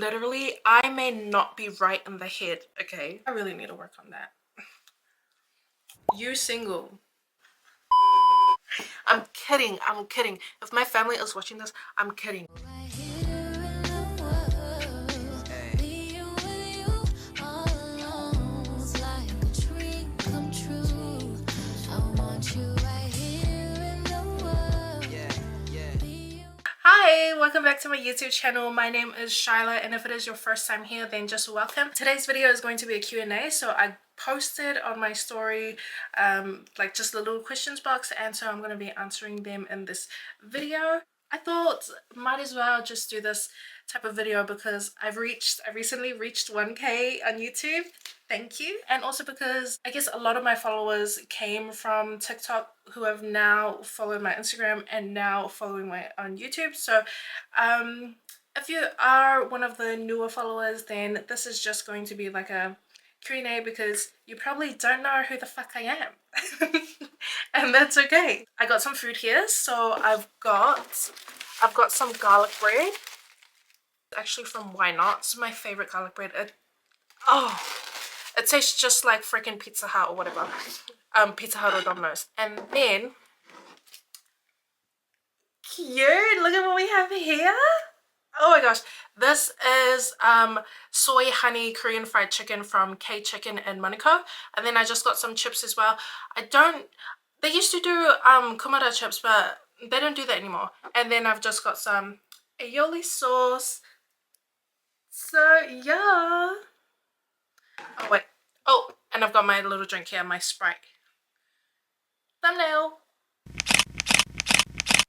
literally, I may not be right in the head, okay? I really need to work on that. You single? I'm kidding, I'm kidding. If my family is watching this, I'm kidding. Hi, welcome back to my YouTube channel. My name is Shyla, and if it is your first time here, then just welcome. Today's video is going to be a Q&A, so I posted on my story like just a little questions box, and so I'm going to be answering them in this video. I thought might as well just do this type of video because I recently reached 1K on YouTube. Thank you. And also because I guess a lot of my followers came from TikTok who have now followed my Instagram and now following my on YouTube. So if you are one of the newer followers, then this is just going to be like a Q&A because you probably don't know who the fuck I am. And that's okay. I got some food here. So I've got some garlic bread. Actually from Why Not. It's my favorite garlic bread. It tastes just like freaking Pizza Hut or whatever. Pizza Hut or Domino's. And then, cute, look at what we have here. Oh my gosh, this is soy honey Korean fried chicken from K Chicken in Monaco. And then I just got some chips as well. They used to do kumara chips, but they don't do that anymore. And then I've just got some aioli sauce. So yeah. Oh wait. Oh, and I've got my little drink here, my Sprite. Thumbnail.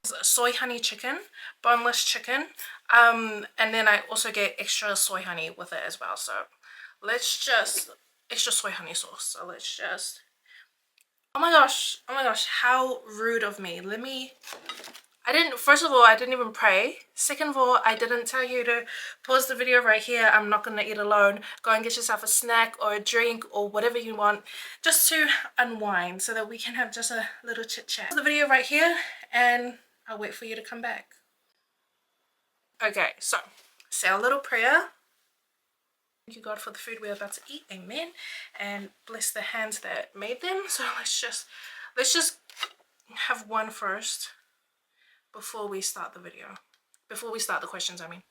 Soy honey chicken, boneless chicken, and then I also get extra soy honey with it as well. So let's just extra soy honey sauce. So let's just. Oh my gosh, how rude of me. First of all, I didn't even pray. Second of all, I didn't tell you to pause the video right here. I'm not going to eat alone. Go and get yourself a snack or a drink or whatever you want just to unwind so that we can have just a little chit chat. Pause the video right here and I'll wait for you to come back. Okay, so say a little prayer. Thank you, God, for the food we're about to eat. Amen. And bless the hands that made them. So let's just have one first. Before we start the video, before we start the questions, I mean.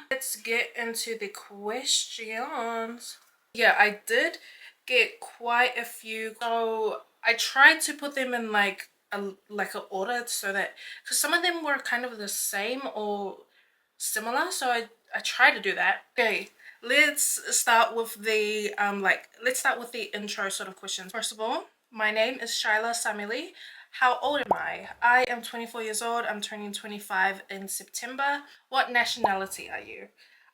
Let's get into the questions. Yeah, I did get quite a few, so I tried to put them in like an order so that, because some of them were kind of the same or similar, so I tried to do that. Okay. Let's start with the intro sort of questions. First of all, my name is Shyla Samili. How old am I? I am 24 years old. I'm turning 25 in September. What nationality are you?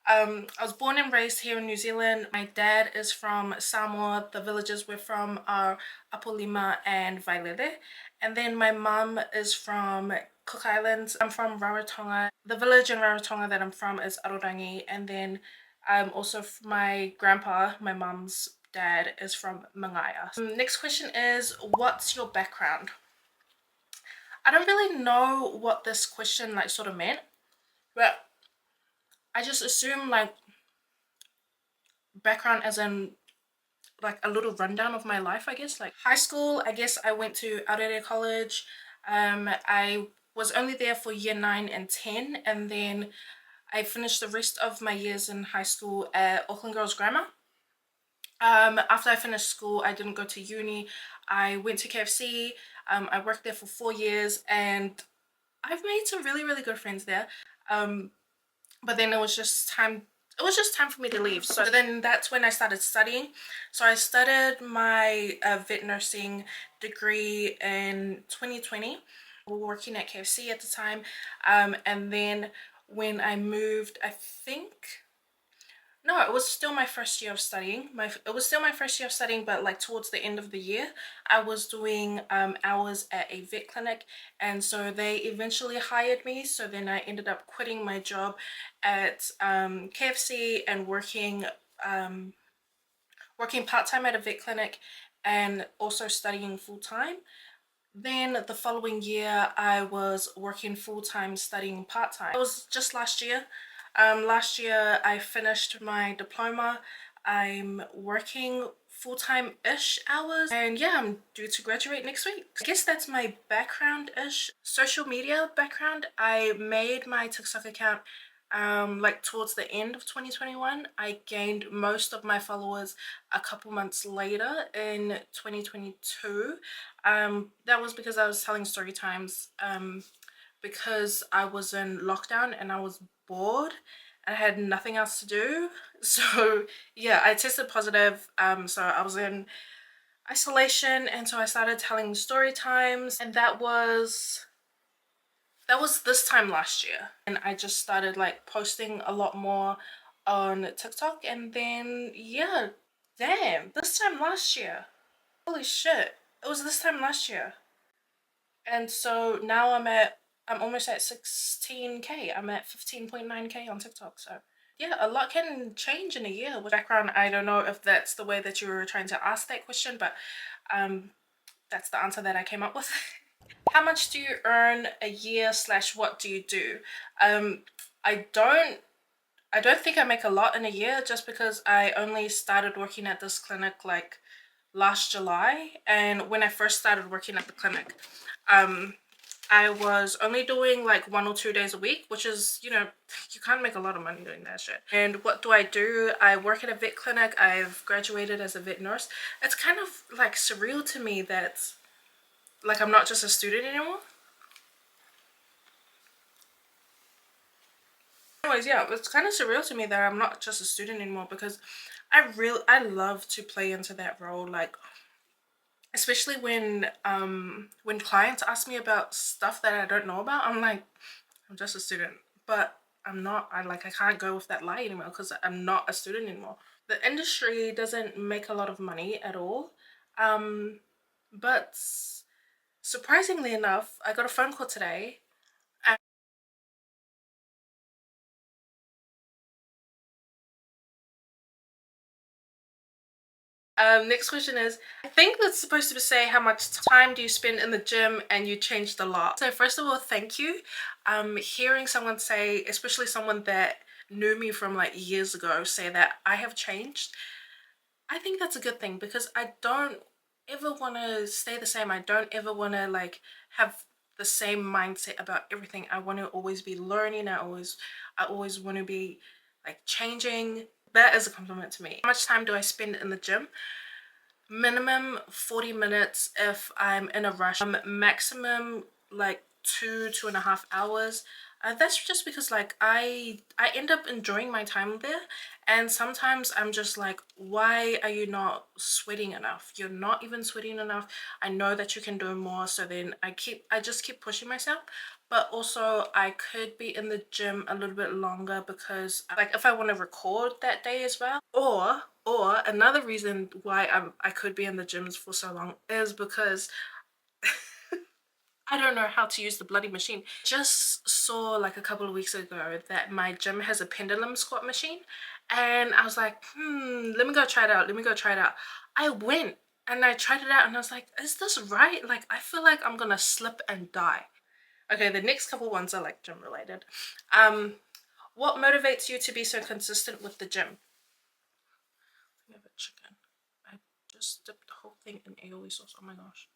I was born and raised here in New Zealand. My dad is from Samoa. The villages we're from are Apolima and Vailele. And then my mum is from Cook Islands. I'm from Rarotonga. The village in Rarotonga that I'm from is Arorangi. And then also my grandpa, my mum's dad, is from Mangaya. Next question is, what's your background? I don't really know what this question like sort of meant, but I just assume like background as in like a little rundown of my life, I guess. Like high school, I guess I went to Aorere College. I was only there for year 9 and 10, and then I finished the rest of my years in high school at Auckland Girls Grammar. After I finished school, I didn't go to uni. I went to KFC. I worked there for 4 years and I've made some really, really good friends there. But then it was just time for me to leave. So then that's when I started studying. So I started my vet nursing degree in 2020. We were working at KFC at the time. And then when I moved, no, it was still my first year of studying. But like towards the end of the year, I was doing hours at a vet clinic, and so they eventually hired me. So then I ended up quitting my job at KFC and working part-time at a vet clinic and also studying full-time. Then the following year, I was working full-time, studying part-time. It was just last year. Last year, I finished my diploma. I'm working full-time-ish hours. And yeah, I'm due to graduate next week. I guess that's my background-ish. Social media background. I made my TikTok account like towards the end of 2021. I gained most of my followers a couple months later in 2022. That was because I was telling story times because I was in lockdown and I was bored and I had nothing else to do. So yeah, I tested positive. So I was in isolation, and so I started telling story times, and that was this time last year. And I just started like posting a lot more on TikTok, and then yeah, damn, this time last year. Holy shit. It was this time last year. And so now I'm almost at 16k. I'm at 15.9k on TikTok. So yeah, a lot can change in a year. With background, I don't know if that's the way that you were trying to ask that question, but that's the answer that I came up with. How much do you earn a year slash what do you do? Um, I don't I don't think I make a lot in a year, just because I only started working at this clinic like last July. And when I first started working at the clinic, um, I was only doing like 1 or 2 days a week, which is, you can't make a lot of money doing that shit. And what do? I work at a vet clinic. I've graduated as a vet nurse. It's kind of like surreal to me that like I'm not just a student anymore. Anyways, yeah, it's kind of surreal to me that I'm not just a student anymore, because I love to play into that role, like especially when clients ask me about stuff that I don't know about. I'm like, I'm just a student, but I'm not. I can't go with that lie anymore because I'm not a student anymore. The industry doesn't make a lot of money at all, but surprisingly enough, I got a phone call today. Next question is, I think that's supposed to say how much time do you spend in the gym, and you changed a lot. So first of all, thank you. Hearing someone say, especially someone that knew me from like years ago, say that I have changed, I think that's a good thing, because I don't ever want to stay the same. I don't ever want to like have the same mindset about everything. I want to always be learning. I always want to be like changing. That is a compliment to me. How much time do I spend in the gym? Minimum 40 minutes if I'm in a rush. Maximum like 2.5 hours. That's just because like I end up enjoying my time there, and sometimes I'm just like, why are you not sweating enough? You're not even sweating enough. I know that you can do more. So then I just keep pushing myself. But also I could be in the gym a little bit longer, because like if I want to record that day as well. Or another reason why I could be in the gyms for so long is because I don't know how to use the bloody machine. Just saw like a couple of weeks ago that my gym has a pendulum squat machine, and I was like, let me go try it out. Let me go try it out. I went and I tried it out, and I was like, is this right? Like, I feel like I'm gonna slip and die. Okay, the next couple ones are like gym related. What motivates you to be so consistent with the gym? Let me have a chicken. I just dipped the whole thing in aioli sauce. Oh my gosh.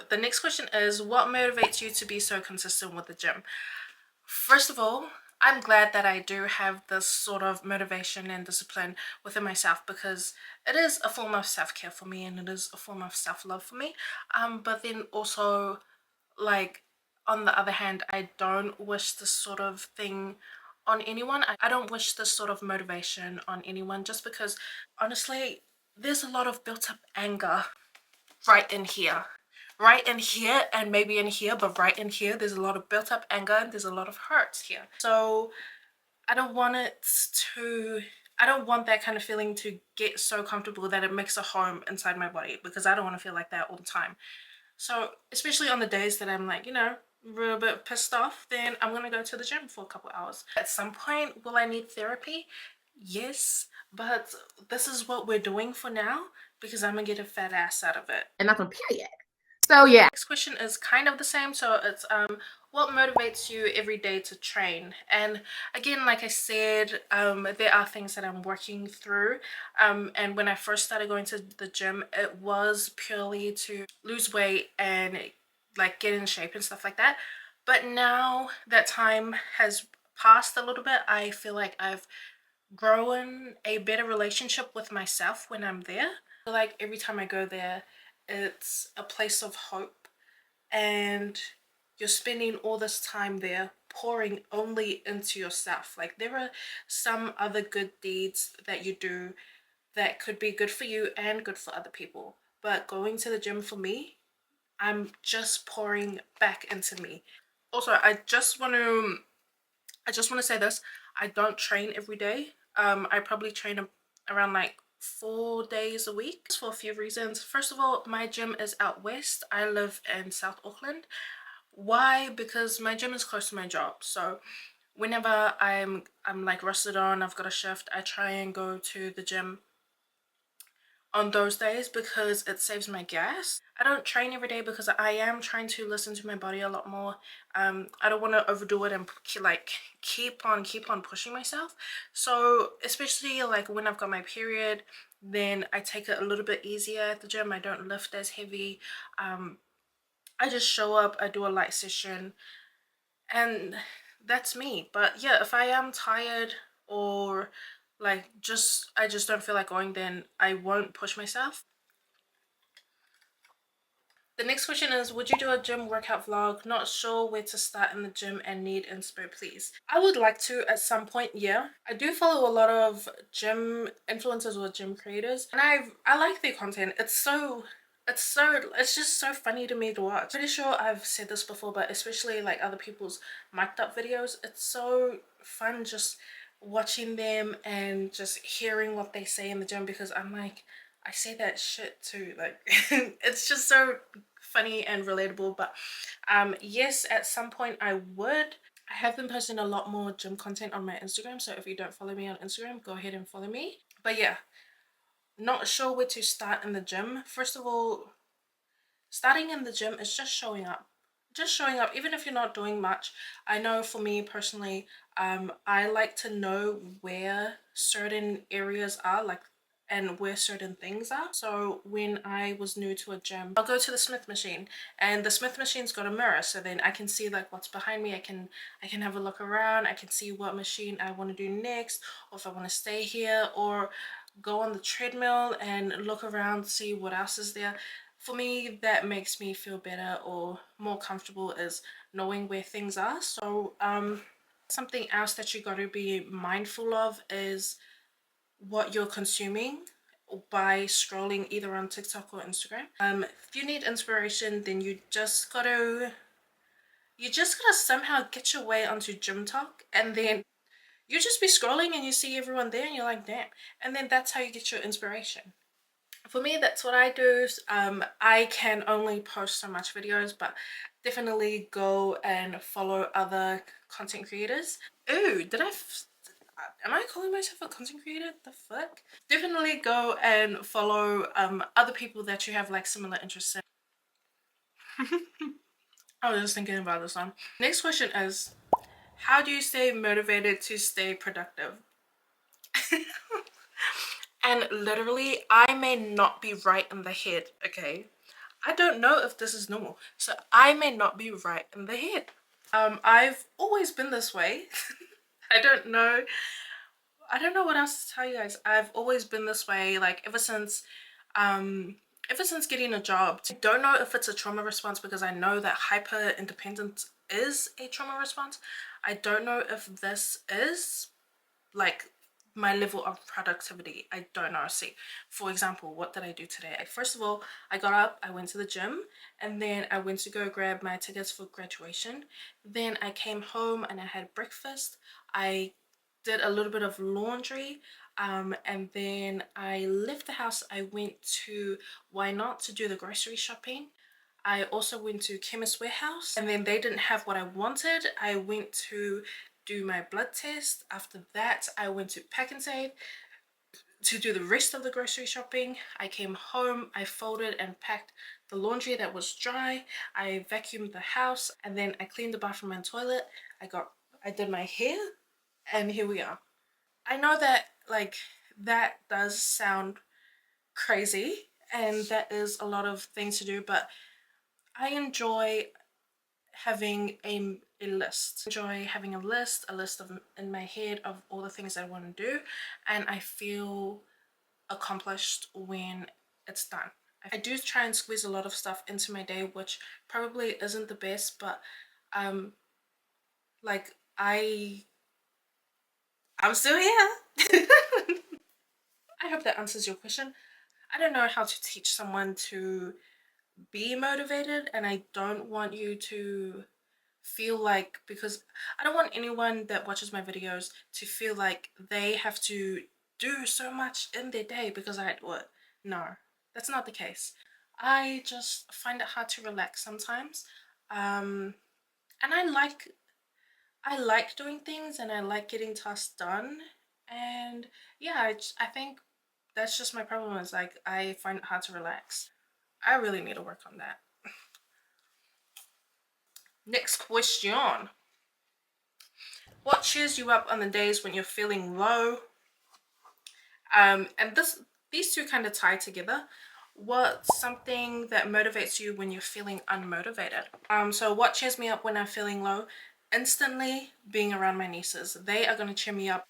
The next question is, what motivates you to be so consistent with the gym? First of all, I'm glad that I do have this sort of motivation and discipline within myself, because it is a form of self-care for me, and it is a form of self-love for me. But then also, like, on the other hand, I don't wish this sort of thing on anyone. I don't wish this sort of motivation on anyone, just because honestly, there's a lot of built up anger right in here. Right in here, and maybe in here, but right in here, there's a lot of built up anger, and there's a lot of hurt here. So I don't want it to, I don't want that kind of feeling to get so comfortable that it makes a home inside my body, because I don't want to feel like that all the time. So especially on the days that I'm like, a little bit pissed off, then I'm gonna go to the gym for a couple hours. At some point, will I need therapy? Yes, but this is what we're doing for now because I'm gonna get a fat ass out of it. And that's on period. So yeah. Next question is kind of the same. So it's what motivates you every day to train? And again, like I said, there are things that I'm working through. And when I first started going to the gym, it was purely to lose weight and like get in shape and stuff like that. But now that time has passed a little bit, I feel like I've grown a better relationship with myself when I'm there. I feel like every time I go there, it's a place of hope, and you're spending all this time there pouring only into yourself. Like there are some other good deeds that you do that could be good for you and good for other people, but going to the gym for me, I'm just pouring back into me. Also, I just want to say this. I don't train every day. I probably train around like 4 days a week for a few reasons. First of all, my gym is out west. I live in South Auckland. Why? Because my gym is close to my job. So whenever I'm like rusted on, I've got a shift, I try and go to the gym on those days because it saves my gas. I don't train every day because I am trying to listen to my body a lot more. I don't want to overdo it and like keep on pushing myself. So especially like when I've got my period, then I take it a little bit easier at the gym. I don't lift as heavy. I just show up, I do a light session, and that's me. But yeah, if I am tired or like I just don't feel like going, then I won't push myself. The next question is, would you do a gym workout vlog? Not sure where to start in the gym and need inspo, please. I would like to at some point, yeah. I do follow a lot of gym influencers or gym creators, and I like their content. It's just so funny to me to watch. Pretty sure I've said this before, but especially like other people's mic'd up videos, it's so fun just watching them and just hearing what they say in the gym, because I'm like, I say that shit too. Like it's just so funny and relatable. But yes, at some point I would. I have been posting a lot more gym content on my Instagram, so if you don't follow me on Instagram, go ahead and follow me. But yeah, not sure where to start in the gym. First of all, starting in the gym is just showing up. Just showing up, even if you're not doing much. I know for me personally, I like to know where certain areas are, like, and where certain things are. So when I was new to a gym, I'll go to the Smith machine, and the Smith machine's got a mirror, so then I can see like what's behind me. I can have a look around. I can see what machine I want to do next, or if I want to stay here, or go on the treadmill and look around, see what else is there. For me, that makes me feel better or more comfortable, is knowing where things are. So something else that you got to be mindful of is what you're consuming by scrolling either on TikTok or Instagram. If you need inspiration, then you just gotta somehow get your way onto Gym Talk, and then you just be scrolling and you see everyone there and you're like, damn. And then that's how you get your inspiration. For me, that's what I do. I can only post so much videos, but definitely go and follow other content creators. Ooh, am I calling myself a content creator? The fuck? Definitely go and follow other people that you have like similar interests in. I was just thinking about this one. Next question is, how do you stay motivated to stay productive? And literally, I may not be right in the head, okay? I don't know if this is normal. So I may not be right in the head. I've always been this way. I don't know. I don't know what else to tell you guys. I've always been this way, like ever since getting a job. I don't know if it's a trauma response, because I know that hyper independence is a trauma response. I don't know if this is like my level of productivity. I don't know. See, for example, what did I do today? First of all, I got up, I went to the gym, and then I went to go grab my tickets for graduation. Then I came home and I had breakfast. I did a little bit of laundry, and then I left the house. I went to Why Not to do the grocery shopping. I also went to Chemist Warehouse, and then they didn't have what I wanted. I went to do my blood test. After that, I went to Pack and Save to do the rest of the grocery shopping. I came home, I folded and packed the laundry that was dry, I vacuumed the house, and then I cleaned the bathroom and toilet. I did my hair, and here we are. I know that like that does sound crazy and that is a lot of things to do, but I enjoy having a list. I enjoy having a list of in my head of all the things I want to do, and I feel accomplished when it's done. I do try and squeeze a lot of stuff into my day, which probably isn't the best, but um like I'm still here. I hope that answers your question. I don't know how to teach someone to be motivated, and I don't want you to feel like, because I don't want anyone that watches my videos to feel like they have to do so much in their day because I do it. No, that's not the case. I just find it hard to relax sometimes, and I like doing things and I like getting tasks done, and yeah, I think that's just my problem, is like I find it hard to relax. I really need to work on that. Next question. What cheers you up on the days when you're feeling low? And these two kind of tie together. What's something that motivates you when you're feeling unmotivated? So what cheers me up when I'm feeling low? Instantly being around my nieces. They are gonna cheer me up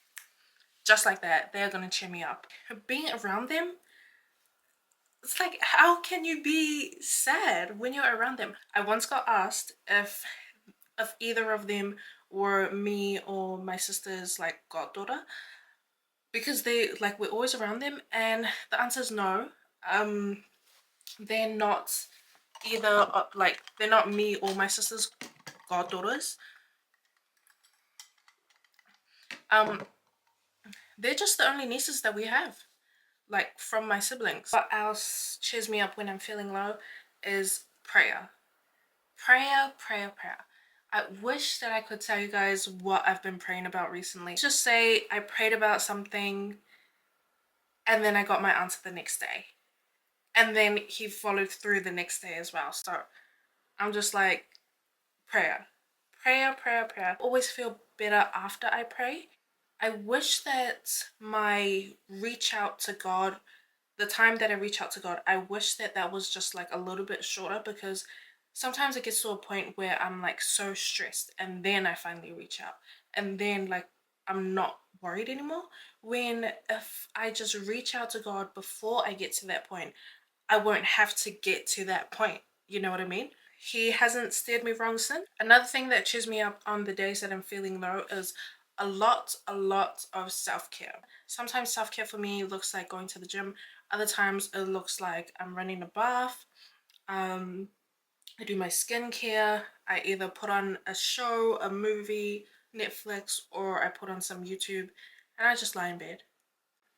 just like that. They are gonna cheer me up. Being around them, it's like, how can you be sad when you're around them? I once got asked if either of them were me or my sister's like goddaughter, because they like we're always around them, and the answer is no. They're not either, like they're not me or my sister's goddaughters. um they're just the only nieces that we have, like from my siblings. What else cheers me up when I'm feeling low is prayer. Prayer. I wish that I could tell you guys what I've been praying about recently. Let's just say I prayed about something and then I got my answer the next day, and then he followed through the next day as well. So I'm just like, prayer. Prayer. I always feel better after I pray. I wish that my reach out to God, the time that I reach out to God, I wish that that was just like a little bit shorter, because sometimes it gets to a point where I'm like so stressed and then I finally reach out, and then like I'm not worried anymore. When if I just reach out to God before I get to that point, I won't have to get to that point. You know what I mean? He hasn't steered me wrong since. Another thing that cheers me up on the days that I'm feeling low is a lot of self-care. Sometimes self-care for me looks like going to the gym. Other times it looks like I'm running a bath. Um, I do my skincare. I either put on a show, a movie, Netflix, or I put on some YouTube and I just lie in bed.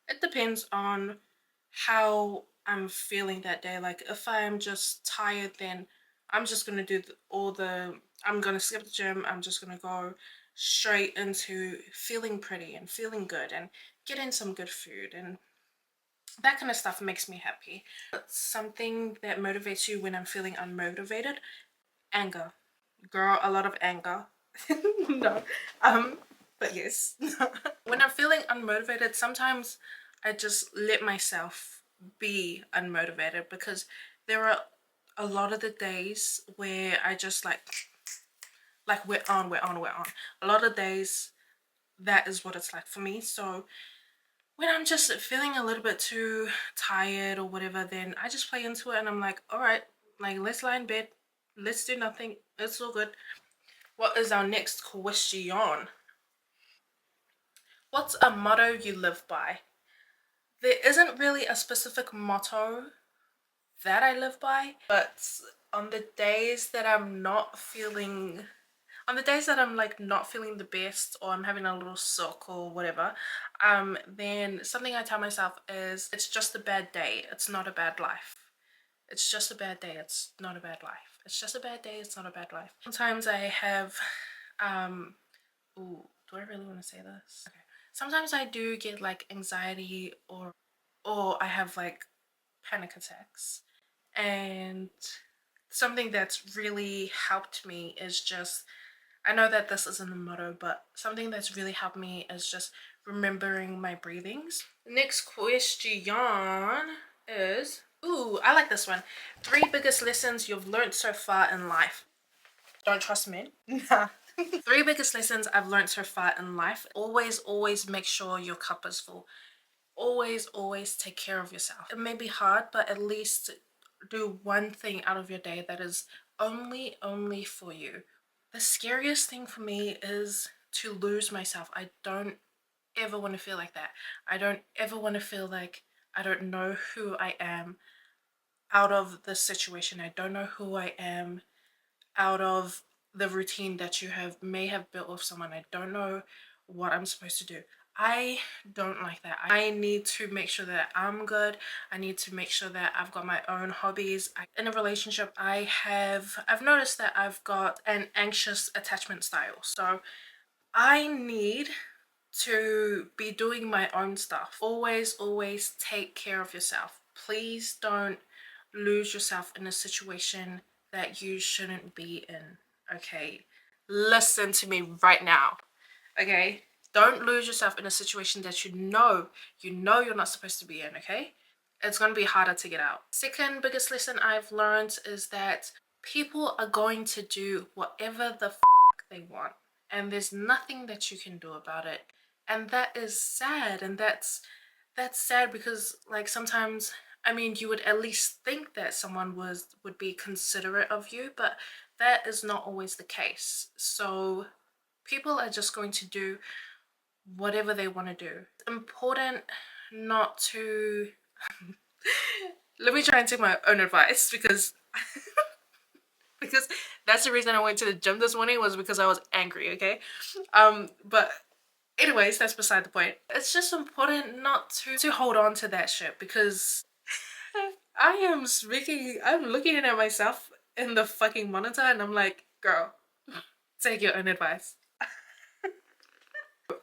It depends on how I'm feeling that day. Like if I'm just tired, then I'm just gonna do I'm gonna skip the gym. I'm just gonna go straight into feeling pretty and feeling good and getting some good food, and that kind of stuff makes me happy. But something that motivates you when I'm feeling unmotivated: anger. Girl, a lot of anger. No. But yes. When I'm feeling unmotivated, sometimes I just let myself be unmotivated, because there are a lot of the days where I just like we're on. A lot of days that is what it's like for me. So when I'm just feeling a little bit too tired or whatever, then I just play into it and I'm like, all right, like let's lie in bed, let's do nothing, it's all good. What is our next question? What's a motto you live by? There isn't really a specific motto that I live by, but on the days that I'm not feeling, on the days that I'm like not feeling the best, or I'm having a little sock or whatever, then something I tell myself is, it's just a bad day, it's not a bad life. It's just a bad day, it's not a bad life. It's just a bad day, it's not a bad life. Sometimes I have, ooh, do I really want to say this? Okay. Sometimes I do get like anxiety or I have like panic attacks, and something that's really helped me is just, I know that this isn't a motto, but something that's really helped me is just remembering my breathings. Next question is, ooh, I like this one. 3 biggest lessons you've learned so far in life. Don't trust men. Nah. 3 biggest lessons I've learned so far in life. Always make sure your cup is full. Always take care of yourself. It may be hard, but at least do one thing out of your day that is only for you. The scariest thing for me is to lose myself. I don't ever want to feel like that. I don't ever want to feel like I don't know who I am out of this situation. I don't know who I am out of the routine that you may have built with someone. I don't know what I'm supposed to do. I don't like that. I need to make sure that I'm good. I need to make sure that I've got my own hobbies. In a relationship, I've noticed that I've got an anxious attachment style. So I need to be doing my own stuff. Always take care of yourself. Please don't lose yourself in a situation that you shouldn't be in. Okay, listen to me right now. Okay, don't lose yourself in a situation that you know you're not supposed to be in. Okay, it's going to be harder to get out. Second biggest lesson I've learned is that people are going to do whatever the they want, and there's nothing that you can do about it. And that is sad, and that's sad because like sometimes, I mean, you would at least think that someone would be considerate of you, but that is not always the case. So people are just going to do whatever they want to do. It's important not to let me try and take my own advice, because because that's the reason I went to the gym this morning, was because I was angry. Okay, but anyways, that's beside the point. It's just important not to hold on to that shit, because I'm looking at myself in the fucking monitor and I'm like, girl, take your own advice.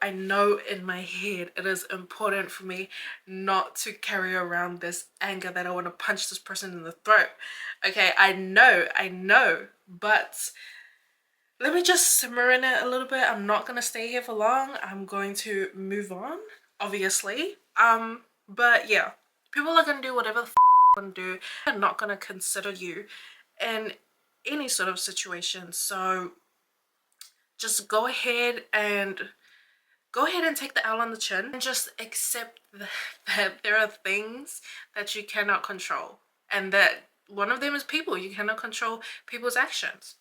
I know in my head it is important for me not to carry around this anger that I want to punch this person in the throat. Okay, I know, but let me just simmer in it a little bit. I'm not gonna stay here for long. I'm going to move on, obviously. But yeah, people are gonna do whatever the they want to do. They're not gonna consider you in any sort of situation. So just go ahead and take the L on the chin and just accept that there are things that you cannot control, and that one of them is people. You cannot control people's actions.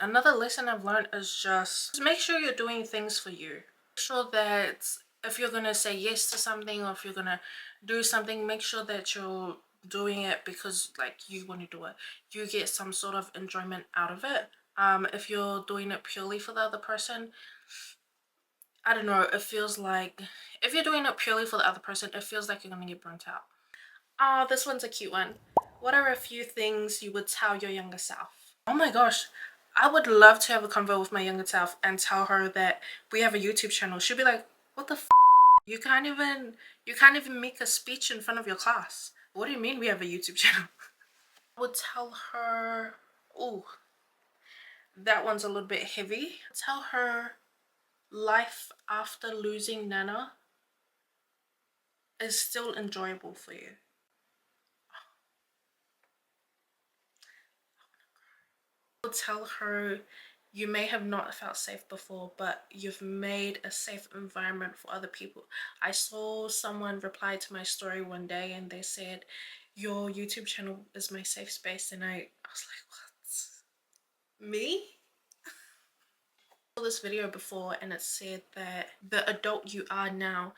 Another lesson I've learned is just make sure you're doing things for you. Make sure that if you're gonna say yes to something, or if you're gonna do something, make sure that you're doing it because like you want to do it. You get some sort of enjoyment out of it. If you're doing it purely for the other person, I don't know, it feels like if you're doing it purely for the other person, it feels like you're gonna get burnt out. Oh, this one's a cute one. What are a few things you would tell your younger self? Oh my gosh, I would love to have a convo with my younger self and tell her that we have a YouTube channel. She'll be like, what the f? You can't even make a speech in front of your class. What do you mean we have a YouTube channel? I would tell her, oh, that one's a little bit heavy. Tell her life after losing Nana is still enjoyable for you. I would tell her you may have not felt safe before, but you've made a safe environment for other people. I saw someone reply to my story one day and they said, your YouTube channel is my safe space, and I was like, what? Me? I saw this video before and it said that the adult you are now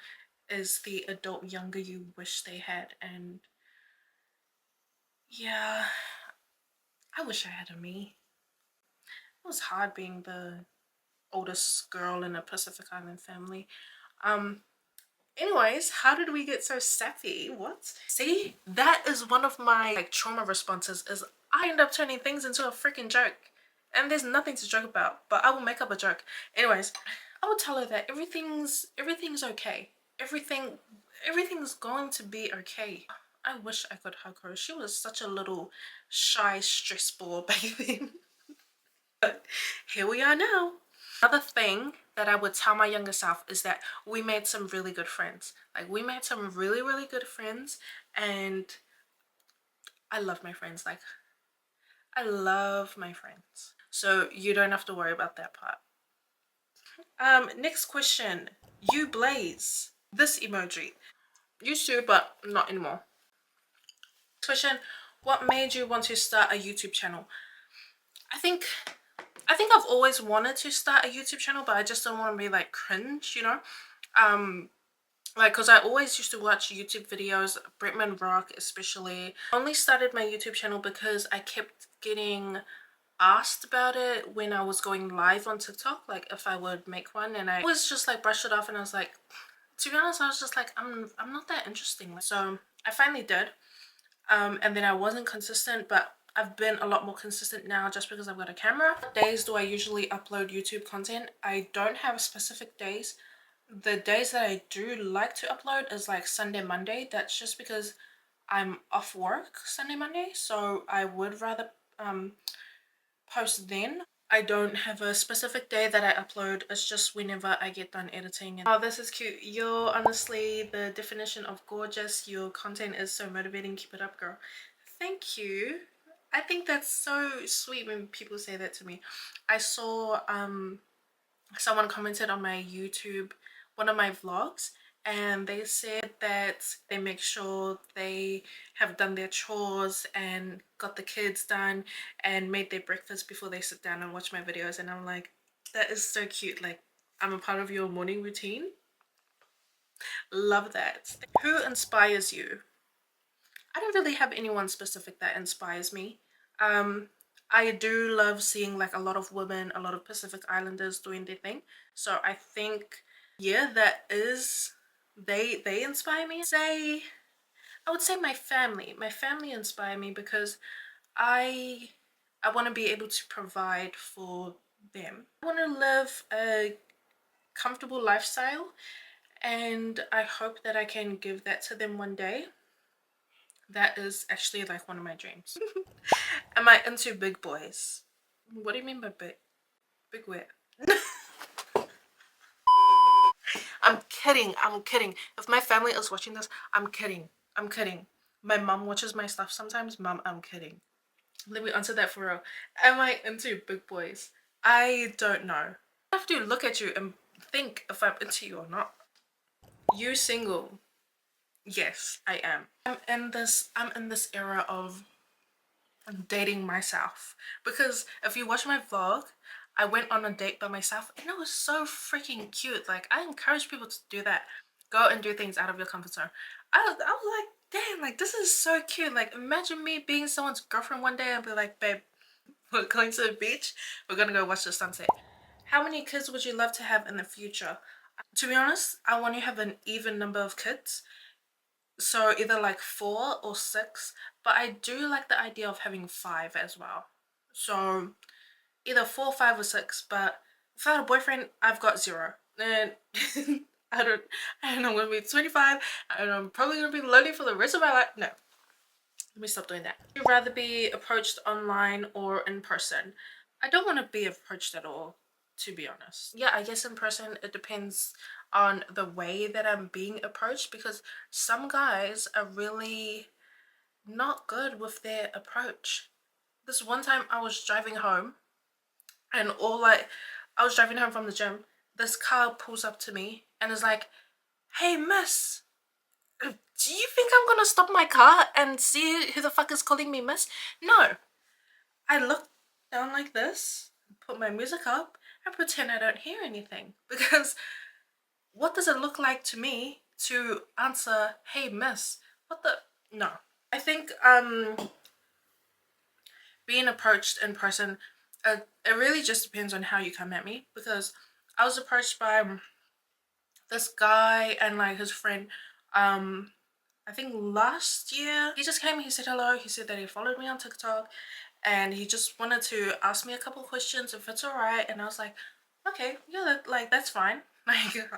is the adult younger you wish they had, and yeah, I wish I had a me. It was hard being the oldest girl in a Pacific Island family. Anyways, how did we get so sappy? What? See, that is one of my like trauma responses, is I end up turning things into a freaking joke. and there's nothing to joke about, but I will make up a joke. Anyways, I would tell her that everything's okay. Everything's going to be okay. I wish I could hug her. She was such a little shy stress ball baby. But here we are now. Another thing that I would tell my younger self is that we made some really good friends. Like, we made some really good friends, and I love my friends. Like, I love my friends. So you don't have to worry about that part. Next question. You blaze. This emoji. Used to, but not anymore. Question. What made you want to start a YouTube channel? I think I've always wanted to start a YouTube channel, but I just don't want to be like cringe, you know? Like, because I always used to watch YouTube videos, Bretman Rock especially. I only started my YouTube channel because I kept getting asked about it when I was going live on TikTok, like if I would make one, and I was just like brushed it off, and I was like, to be honest, I was just like, I'm not that interesting. So I finally did, and then I wasn't consistent, but I've been a lot more consistent now just because I've got a camera. What days do I usually upload YouTube content? I don't have specific days. The days that I do like to upload is like Sunday, Monday. That's just because I'm off work Sunday, Monday, so I would rather post then. I don't have a specific day that I upload. It's just whenever I get done editing. Oh, this is cute. You're honestly the definition of gorgeous. Your content is so motivating. Keep it up, girl. Thank you. I think that's so sweet when people say that to me. I saw someone commented on my YouTube, one of my vlogs, and they said that they make sure they have done their chores and got the kids done and made their breakfast before they sit down and watch my videos. And I'm like, that is so cute. Like, I'm a part of your morning routine. Love that. Who inspires you? I don't really have anyone specific that inspires me. I do love seeing like a lot of women, a lot of Pacific Islanders doing their thing. So I think, yeah, that is, they inspire me. I would say my family. My family inspire me because I want to be able to provide for them. I want to live a comfortable lifestyle, and I hope that I can give that to them one day. That is actually like one of my dreams. Am I into big boys? What do you mean by big? Big where? I'm kidding. I'm kidding. If my family is watching this, I'm kidding. I'm kidding. My mom watches my stuff sometimes. Mom, I'm kidding. Let me answer that for real. Am I into big boys? I don't know. I have to look at you and think if I'm into you or not. You single? Yes, I am. I'm in this era of dating myself, because if you watch my vlog, I went on a date by myself and it was so freaking cute. Like, I encourage people to do that. Go and do things out of your comfort zone. I was like, damn, like, this is so cute. Like, imagine me being someone's girlfriend one day and be like, babe, we're going to the beach, we're gonna go watch the sunset. How many kids would you love to have in the future? To be honest, I want to have an even number of kids, so either like 4 or 6, but I do like the idea of having 5 as well. So either 4, 5 or 6, but without a boyfriend, I've got 0. And I don't and I'm gonna be 25 and I'm probably gonna be lonely for the rest of my life. No, let me stop doing that. Would you rather be approached online or in person? I don't want to be approached at all, to be honest. Yeah, I guess in person it depends on the way that I'm being approached, because some guys are really not good with their approach. This one time I was driving home, and I was driving home from the gym. This car pulls up to me and is like, "Hey miss, do you think I'm gonna stop my car and see who the fuck is calling me miss?" No. I look down like this, put my music up, and pretend I don't hear anything. Because what does it look like to me to answer, "Hey miss"? What the? No. I think being approached in person, it really just depends on how you come at me. Because I was approached by this guy and like his friend I think last year. He just came, he said hello, he said that he followed me on TikTok and he just wanted to ask me a couple questions if it's alright, and I was like, okay, yeah, that's fine. Like,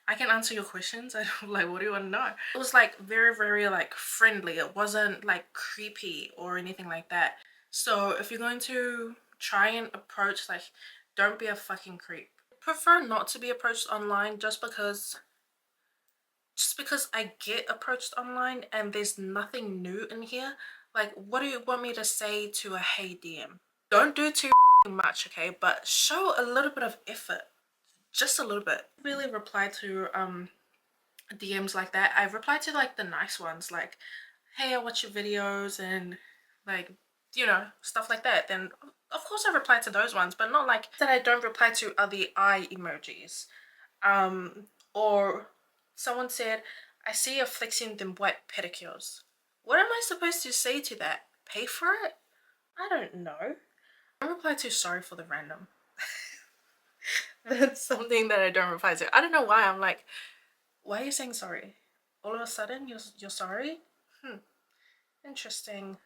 I can answer your questions. Like, what do you want to know? It was like very like friendly. It wasn't like creepy or anything like that. So if you're going to try and approach, like, don't be a fucking creep. Prefer not to be approached online just because I get approached online and there's nothing new in here. Like, what do you want me to say to a hey DM? Don't do too much, okay, but show a little bit of effort, just a little bit. Really reply to DMs like that. I reply to like the nice ones, like, hey, I watch your videos and like, you know, stuff like that. Then of course I reply to those ones, but not like that. I don't reply to are the eye emojis. Or someone said, I see you flexing them white pedicures. What am I supposed to say to that? Pay for it? I don't know. I don't reply to sorry for the random. That's something that I don't reply to. I don't know why. I'm like, why are you saying sorry? All of a sudden you're sorry? Interesting.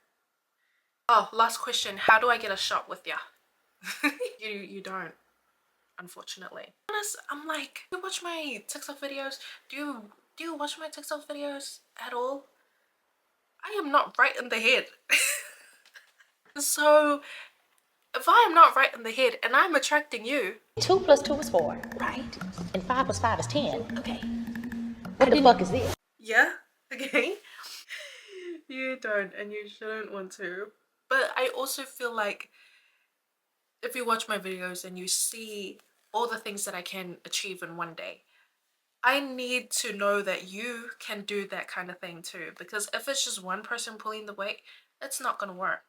Oh, last question. How do I get a shot with ya? You don't, unfortunately. Honest, I'm like, do you watch my TikTok videos? Do you watch my TikTok videos at all? I am not right in the head. So if I am not right in the head and I'm attracting you, 2 plus 2 is 4, right? And 5 plus 5 is 10. Okay. What the fuck is this? yeah, okay. You don't, and you shouldn't want to. But I also feel like if you watch my videos and you see all the things that I can achieve in one day, I need to know that you can do that kind of thing too, because if it's just one person pulling the weight, it's not gonna work.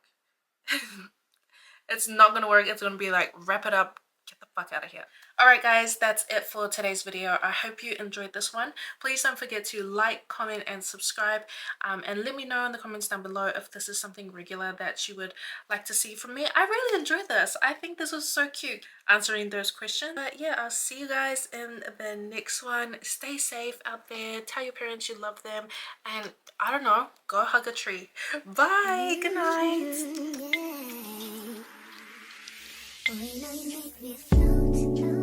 It's not gonna work. It's gonna be like, wrap it up, get the fuck out of here. Alright guys, that's it for today's video. I hope you enjoyed this one. Please don't forget to like, comment and subscribe, and let me know in the comments down below if this is something regular that you would like to see from me. I really enjoyed this. I think this was so cute, answering those questions. But yeah, I'll see you guys in the next one. Stay safe out there. Tell your parents you love them, and I don't know, go hug a tree. Bye. Good night. Oh, you know you make me float.